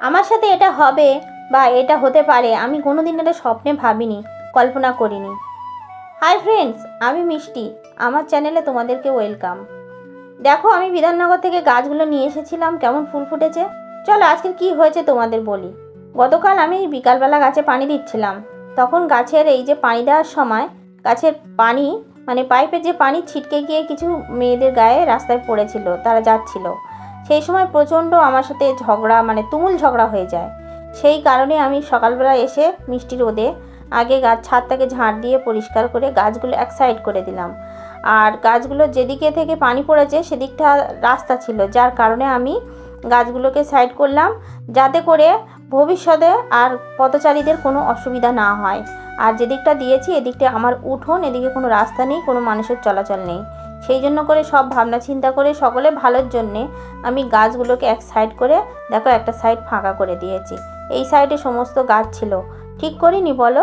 আমার সাথে এটা হবে বা এটা হতে পারে আমি কোনোদিন এটা স্বপ্নে ভাবিনি, কল্পনা করিনি। হাই ফ্রেন্ডস, আমি মিষ্টি, আমার চ্যানেলে তোমাদেরকে ওয়েলকাম। দেখো, আমি বিধাননগর থেকে গাছগুলো নিয়ে এসেছিলাম, কেমন ফুল ফুটেছে। চলো আজকে কি হয়েছে তোমাদের বলি। গতকাল আমি বিকালবেলা গাছে পানি দিচ্ছিলাম, তখন গাছের এই যে পানি দেওয়ার সময় গাছের পানি মানে পাইপের যে পানি ছিটকে গিয়ে কিছু মেয়েদের গায়ে রাস্তায় পড়েছিল, তারা যাচ্ছিল। সেই সময় প্রচণ্ড আমার সাথে ঝগড়া, মানে তুমুল ঝগড়া হয়ে যায়। সেই কারণে আমি সকালবেলা এসে মিষ্টি রোদে আগে গাছ ছাদটাকে ঝাঁট দিয়ে পরিষ্কার করে গাছগুলো এক সাইড করে দিলাম। আর গাছগুলো যেদিকে থেকে পানি পড়েছে সেদিকটা রাস্তা ছিল, যার কারণে আমি গাছগুলোকে সাইড করলাম, যাতে করে ভবিষ্যতে আর পথচারীদের কোনো অসুবিধা না হয়। আর যেদিকটা দিয়েছি এদিকটা আমার উঠোন, এদিকে কোনো রাস্তা নেই, কোনো মানুষের চলাচল নেই। সেই জন্য করে সব ভাবনা চিন্তা করে সকলে ভালোর জন্যে আমি গাছগুলোকে এক সাইড করে, দেখো একটা সাইড ফাঁকা করে দিয়েছি। এই সাইডে সমস্ত গাছ ছিল, ঠিক করিনি বলো?